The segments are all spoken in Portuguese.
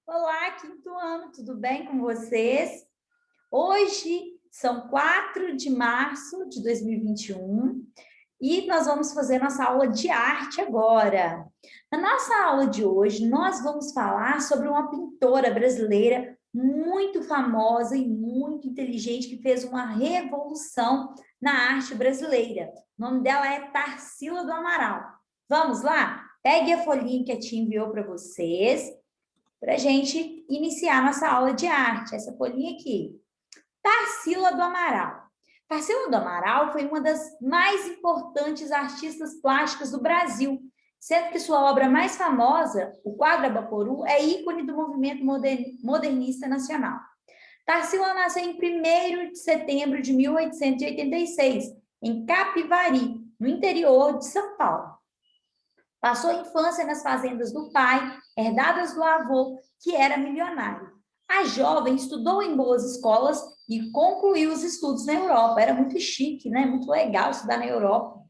Olá, quinto ano, tudo bem com vocês? Hoje são 4 de março de 2021 e nós vamos fazer nossa aula de arte agora. Na nossa aula de hoje, nós vamos falar sobre uma pintora brasileira muito famosa e muito inteligente que fez uma revolução na arte brasileira. O nome dela é Tarsila do Amaral. Vamos lá? Pegue a folhinha que a tia enviou para vocês para a gente iniciar nossa aula de arte. Essa folhinha aqui. Tarsila do Amaral. Tarsila do Amaral foi uma das mais importantes artistas plásticas do Brasil, sendo que sua obra mais famosa, o quadro Abaporu, é ícone do movimento modernista nacional. Tarsila nasceu em 1º de setembro de 1886, em Capivari, no interior de São Paulo. Passou a infância nas fazendas do pai, herdadas do avô, que era milionário. A jovem estudou em boas escolas e concluiu os estudos na Europa. Era muito chique, né? Muito legal estudar na Europa.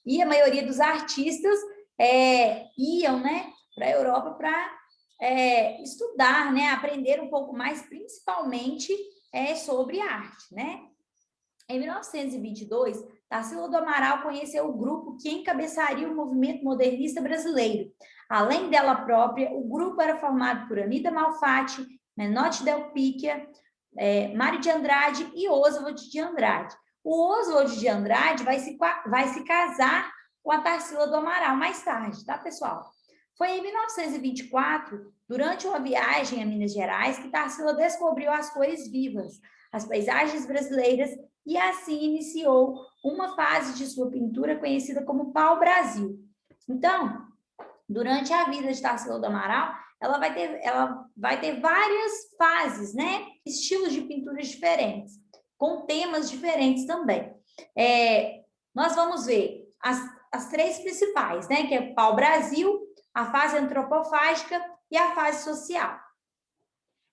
E a maioria dos artistas iam, né, para a Europa para estudar, né, aprender um pouco mais, principalmente sobre arte, né? Em 1922, Tarsila do Amaral conheceu o grupo que encabeçaria o movimento modernista brasileiro. Além dela própria, o grupo era formado por Anita Malfatti, Menotti Del Picchia, Mário de Andrade e Oswald de Andrade. O Oswald de Andrade vai se casar com a Tarsila do Amaral mais tarde, tá, pessoal? Foi em 1924, durante uma viagem a Minas Gerais, que Tarsila descobriu as cores vivas, as paisagens brasileiras, e assim iniciou uma fase de sua pintura conhecida como pau-brasil. Então, durante a vida de Tarsila do Amaral, ela vai ter várias fases, né? Estilos de pinturas diferentes, com temas diferentes também. Nós vamos ver as três principais, né? Que é pau-brasil, a fase antropofágica e a fase social.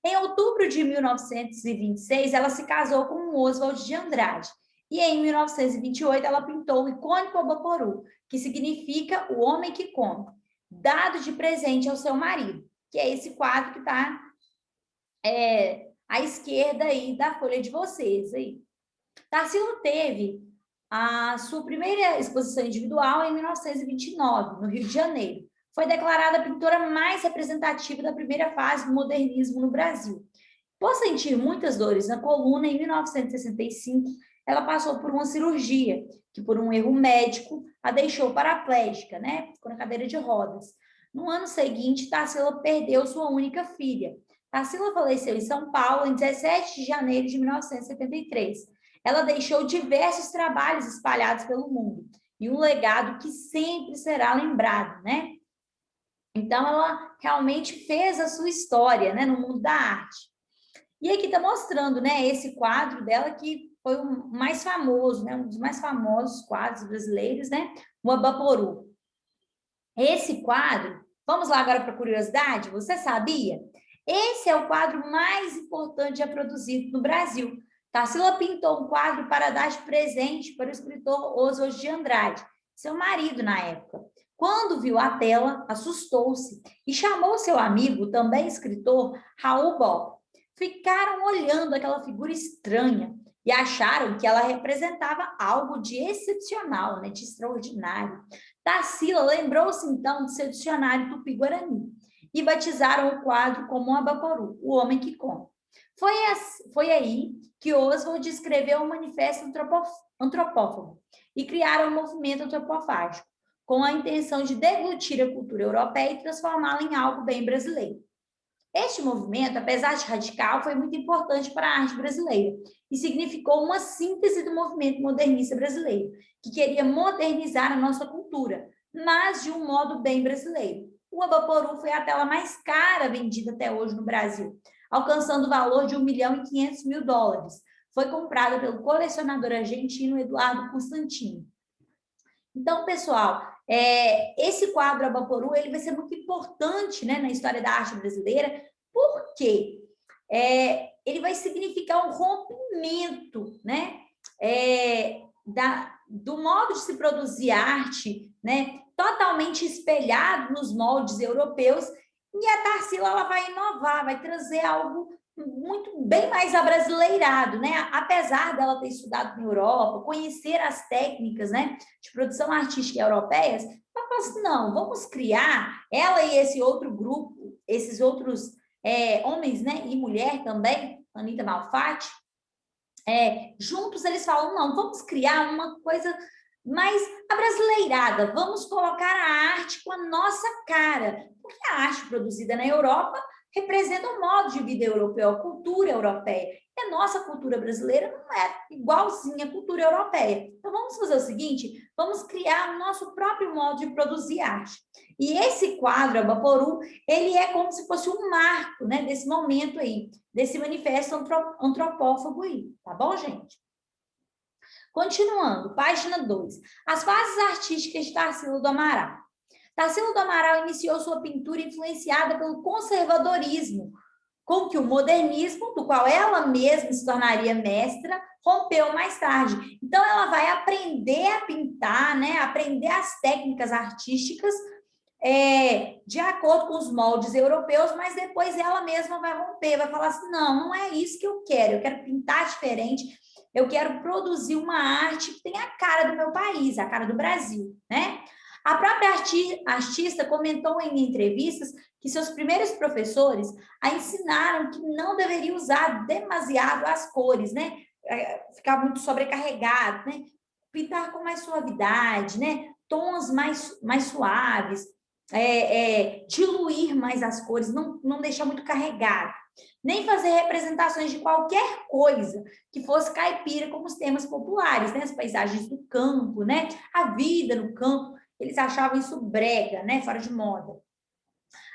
Em outubro de 1926, ela se casou com Oswald de Andrade. E em 1928, ela pintou o icônico Abaporu, que significa o homem que come, dado de presente ao seu marido, que é esse quadro que está à esquerda aí da folha de vocês. Aí. Tarsila teve a sua primeira exposição individual em 1929, no Rio de Janeiro. Foi declarada a pintora mais representativa da primeira fase do modernismo no Brasil. Por sentir muitas dores na coluna, em 1965, ela passou por uma cirurgia, que por um erro médico a deixou paraplégica, né? Ficou na cadeira de rodas. No ano seguinte, Tarsila perdeu sua única filha. Tarsila faleceu em São Paulo em 17 de janeiro de 1973. Ela deixou diversos trabalhos espalhados pelo mundo e um legado que sempre será lembrado, né? Então, ela realmente fez a sua história, né, no mundo da arte. E aqui está mostrando, né, esse quadro dela que foi o mais famoso, né, um dos mais famosos quadros brasileiros, né, o Abaporu. Esse quadro, vamos lá agora para a curiosidade, você sabia? Esse é o quadro mais importante já produzido no Brasil. Tarsila pintou um quadro para dar de presente para o escritor Oswald de Andrade, seu marido na época. Quando viu a tela, assustou-se e chamou seu amigo, também escritor, Raul Bob. Ficaram olhando aquela figura estranha e acharam que ela representava algo de excepcional, né, de extraordinário. Tarsila lembrou-se então de seu dicionário tupi-guarani e batizaram o quadro como um Abaporu, o homem que come. Foi aí que Oswald escreveu um manifesto antropófago e criaram o movimento antropofágico, com a intenção de deglutir a cultura europeia e transformá-la em algo bem brasileiro. Este movimento, apesar de radical, foi muito importante para a arte brasileira e significou uma síntese do movimento modernista brasileiro, que queria modernizar a nossa cultura, mas de um modo bem brasileiro. O Abaporu foi a tela mais cara vendida até hoje no Brasil, alcançando o valor de $1.500.000. Foi comprada pelo colecionador argentino Eduardo Constantino. Então, pessoal, esse quadro Abaporu ele vai ser muito importante, né, na história da arte brasileira, porque ele vai significar um rompimento, né, do modo de se produzir arte, né, totalmente espelhado nos moldes europeus E a Tarsila, ela vai inovar, vai trazer algo muito bem mais abrasileirado, né? Apesar dela ter estudado na Europa, conhecer as técnicas, né, de produção artística europeias, ela fala assim, não, vamos criar, ela e esse outro grupo, esses outros homens, né, e mulher também, Anita Malfatti, juntos eles falam, não, vamos criar uma coisa mais abrasileirada, vamos colocar a arte com a nossa cara, porque a arte produzida na Europa representa o modo de vida europeu, a cultura europeia. E a nossa cultura brasileira não é igualzinha à cultura europeia. Então, vamos fazer o seguinte, vamos criar o nosso próprio modo de produzir arte. E esse quadro, Abaporu, ele é como se fosse um marco, né, desse momento aí, desse manifesto antropófago aí, tá bom, gente? Continuando, página 2. As fases artísticas de Tarsila do Amaral. Tarsila do Amaral iniciou sua pintura influenciada pelo conservadorismo, com que o modernismo, do qual ela mesma se tornaria mestra, rompeu mais tarde. Então, ela vai aprender a pintar, né? Aprender as técnicas artísticas de acordo com os moldes europeus, mas depois ela mesma vai romper, vai falar assim, não, não é isso que eu quero pintar diferente, eu quero produzir uma arte que tenha a cara do meu país, a cara do Brasil, né? A própria artista comentou em entrevistas que seus primeiros professores a ensinaram que não deveria usar demasiado as cores, né? Ficar muito sobrecarregado, né? Pintar com mais suavidade, né? Tons mais suaves, diluir mais as cores, não deixar muito carregado. Nem fazer representações de qualquer coisa que fosse caipira, como os temas populares, né? As paisagens do campo, né? A vida no campo. Eles achavam isso brega, né? Fora de moda.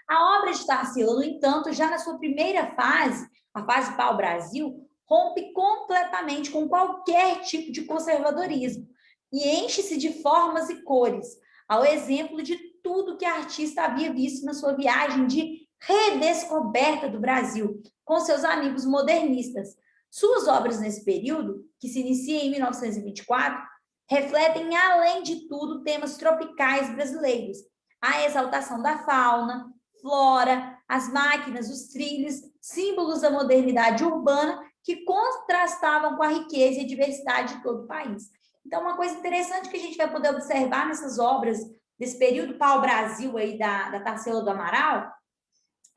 A obra de Tarsila, no entanto, já na sua primeira fase, a fase pau-brasil, rompe completamente com qualquer tipo de conservadorismo e enche-se de formas e cores, ao exemplo de tudo que a artista havia visto na sua viagem de redescoberta do Brasil, com seus amigos modernistas. Suas obras nesse período, que se inicia em 1924, refletem, além de tudo, temas tropicais brasileiros, a exaltação da fauna, flora, as máquinas, os trilhos, símbolos da modernidade urbana que contrastavam com a riqueza e a diversidade de todo o país. Então, uma coisa interessante que a gente vai poder observar nessas obras desse período pau-brasil aí da Tarsila do Amaral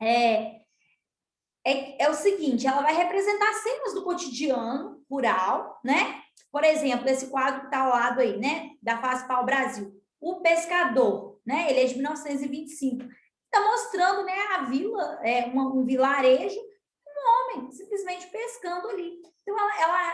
é o seguinte, ela vai representar cenas do cotidiano rural, né? Por exemplo, esse quadro que está ao lado aí, né? Da fase pau-brasil. O pescador, né? Ele é de 1925. Está mostrando, né, a vila, um vilarejo, um homem simplesmente pescando ali. Então,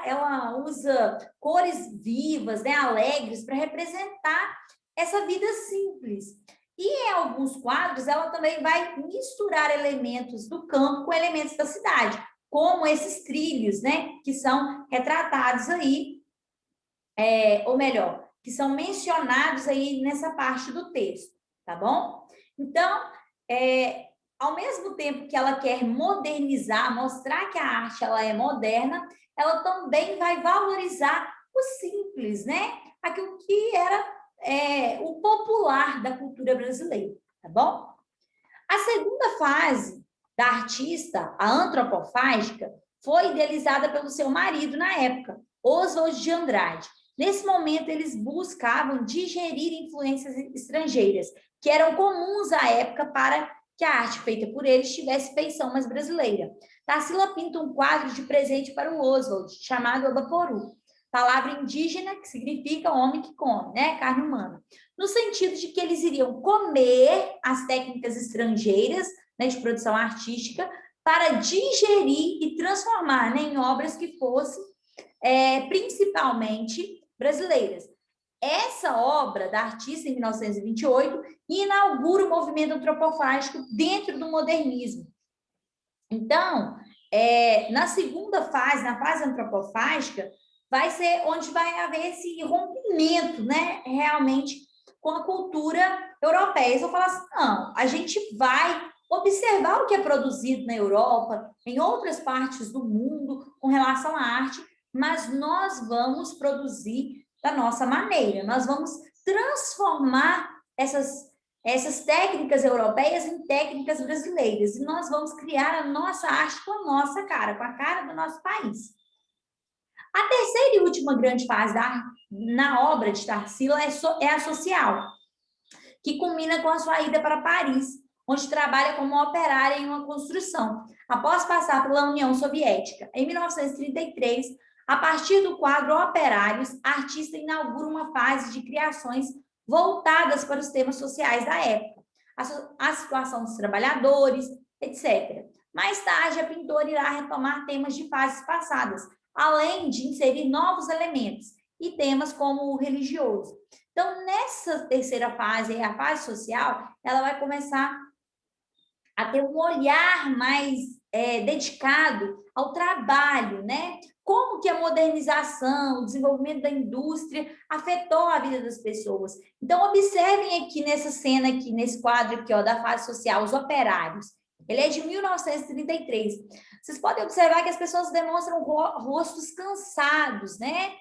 ela usa cores vivas, né, alegres, para representar essa vida simples. E em alguns quadros, ela também vai misturar elementos do campo com elementos da cidade, como esses trilhos, né, que são retratados aí, ou melhor, que são mencionados aí nessa parte do texto, tá bom? Então, ao mesmo tempo que ela quer modernizar, mostrar que a arte ela é moderna, ela também vai valorizar o simples, né? Aquilo que era o popular da cultura brasileira, tá bom? A segunda fase da artista, a antropofágica, foi idealizada pelo seu marido na época, Oswald de Andrade. Nesse momento, eles buscavam digerir influências estrangeiras, que eram comuns à época para que a arte feita por eles tivesse feição mais brasileira. Tarsila pinta um quadro de presente para o Oswald, chamado Abaporu, palavra indígena que significa homem que come, né? Carne humana. No sentido de que eles iriam comer as técnicas estrangeiras, né, de produção artística para digerir e transformar, né, em obras que fossem principalmente brasileiras. Essa obra da artista, em 1928, inaugura o movimento antropofágico dentro do modernismo. Então, na segunda fase, na fase antropofágica, vai ser onde vai haver esse rompimento, né, realmente, com a cultura europeia. Eles vão falar assim, não, a gente vai observar o que é produzido na Europa, em outras partes do mundo, com relação à arte, mas nós vamos produzir da nossa maneira, nós vamos transformar essas técnicas europeias em técnicas brasileiras. E nós vamos criar a nossa arte com a nossa cara, com a cara do nosso país. A terceira e última grande fase na obra de Tarsila é a social, que culmina com a sua ida para Paris, onde trabalha como operária em uma construção, após passar pela União Soviética. Em 1933, a partir do quadro Operários, a artista inaugura uma fase de criações voltadas para os temas sociais da época, a situação dos trabalhadores, etc. Mais tarde, a pintora irá retomar temas de fases passadas, além de inserir novos elementos e temas como o religioso. Então, nessa terceira fase, a fase social, ela vai começar a ter um olhar mais dedicado ao trabalho, né? Como que a modernização, o desenvolvimento da indústria afetou a vida das pessoas. Então, observem aqui nessa cena, aqui, nesse quadro aqui, ó, da fase social, os operários. Ele é de 1933. Vocês podem observar que as pessoas demonstram rostos cansados, né?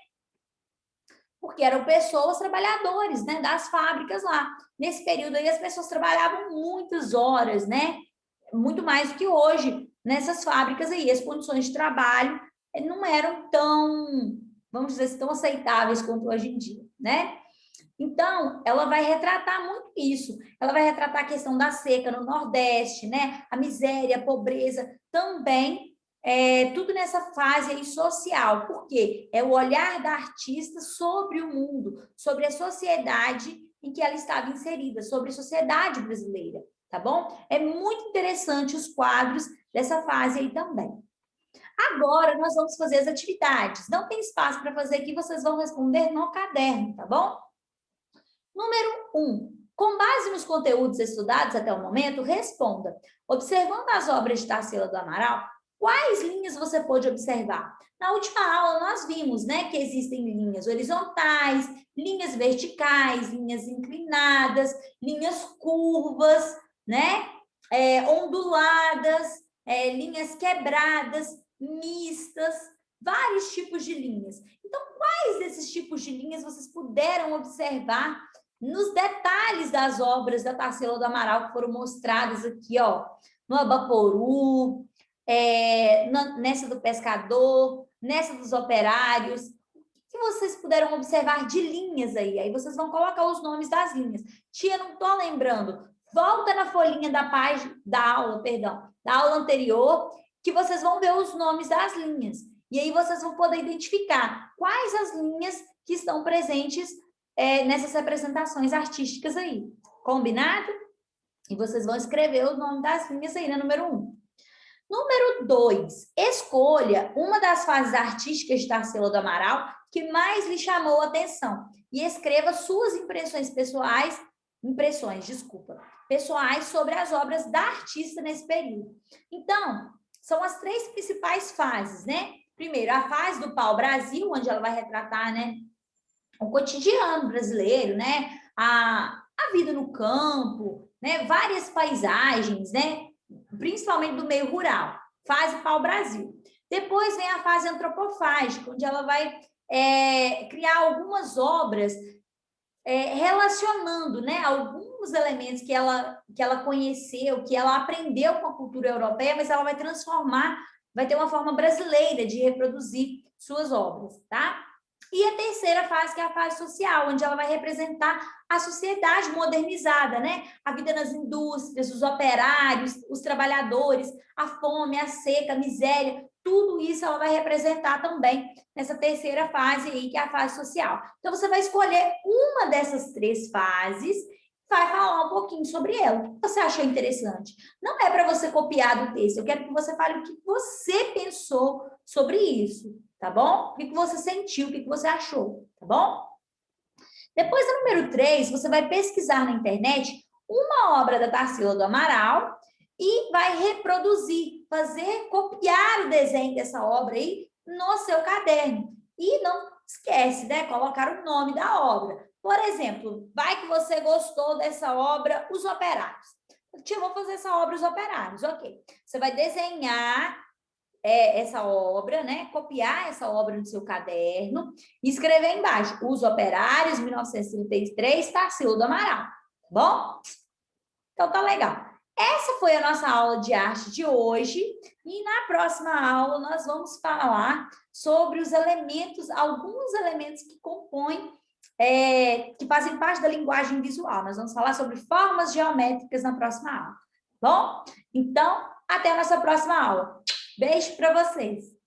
Porque eram pessoas, trabalhadores, né, das fábricas lá. Nesse período aí, as pessoas trabalhavam muitas horas, né? Muito mais do que hoje, nessas fábricas aí. As condições de trabalho não eram tão, vamos dizer assim, tão aceitáveis quanto hoje em dia, né? Então, ela vai retratar muito isso. Ela vai retratar a questão da seca no Nordeste, né? A miséria, a pobreza, também tudo nessa fase aí social. Por quê? É o olhar da artista sobre o mundo, sobre a sociedade em que ela estava inserida, sobre a sociedade brasileira, tá bom? É muito interessante os quadros dessa fase aí também. Agora, nós vamos fazer as atividades. Não tem espaço para fazer aqui, vocês vão responder no caderno, tá bom? Número 1. Com base nos conteúdos estudados até o momento, responda. Observando as obras de Tarsila do Amaral, quais linhas você pôde observar? Na última aula, nós vimos, né, que existem linhas horizontais, linhas verticais, linhas inclinadas, linhas curvas, né, onduladas, linhas quebradas, mistas, vários tipos de linhas. Então, quais desses tipos de linhas vocês puderam observar nos detalhes das obras da Tarsila do Amaral que foram mostradas aqui, ó, no Abaporu, nessa do pescador, nessa dos operários, que vocês puderam observar de linhas aí? Aí vocês vão colocar os nomes das linhas. Tia, não estou lembrando. Volta na folhinha da página, da aula anterior, que vocês vão ver os nomes das linhas. E aí vocês vão poder identificar quais as linhas que estão presentes nessas representações artísticas aí. Combinado? E vocês vão escrever o nome das linhas aí, né? Número 1. Número 2. Escolha uma das fases artísticas de Tarsila do Amaral que mais lhe chamou a atenção e escreva suas pessoais sobre as obras da artista nesse período. Então, são as 3 principais fases, né? Primeiro, a fase do pau-brasil, onde ela vai retratar, né, o cotidiano brasileiro, né? A vida no campo, né? Várias paisagens, né? Principalmente do meio rural. Fase pau-brasil. Depois vem a fase antropofágica, onde ela vai criar algumas obras relacionando, né, alguns elementos que ela conheceu, que ela aprendeu com a cultura europeia, mas ela vai transformar, vai ter uma forma brasileira de reproduzir suas obras, tá? E a terceira fase, que é a fase social, onde ela vai representar a sociedade modernizada, né? A vida nas indústrias, os operários, os trabalhadores, a fome, a seca, a miséria, tudo isso ela vai representar também nessa terceira fase aí, que é a fase social. Então, você vai escolher uma dessas 3 fases, vai falar um pouquinho sobre ela. O que você achou interessante? Não é para você copiar do texto, eu quero que você fale o que você pensou sobre isso, tá bom? O que você sentiu, o que você achou, tá bom? Depois, do número 3, você vai pesquisar na internet uma obra da Tarsila do Amaral e vai reproduzir, copiar o desenho dessa obra aí no seu caderno. E não esquece, né? Colocar o nome da obra. Por exemplo, vai que você gostou dessa obra, Os Operários. Eu vou fazer essa obra, Os Operários, ok. Você vai desenhar essa obra, né? Copiar essa obra no seu caderno e escrever embaixo, Os Operários, 1933, Tarsila do Amaral, tá bom? Então, tá legal. Essa foi a nossa aula de arte de hoje. E na próxima aula, nós vamos falar sobre os elementos, alguns elementos que compõem, que fazem parte da linguagem visual. Nós vamos falar sobre formas geométricas na próxima aula. Bom? Então, até a nossa próxima aula. Beijo para vocês!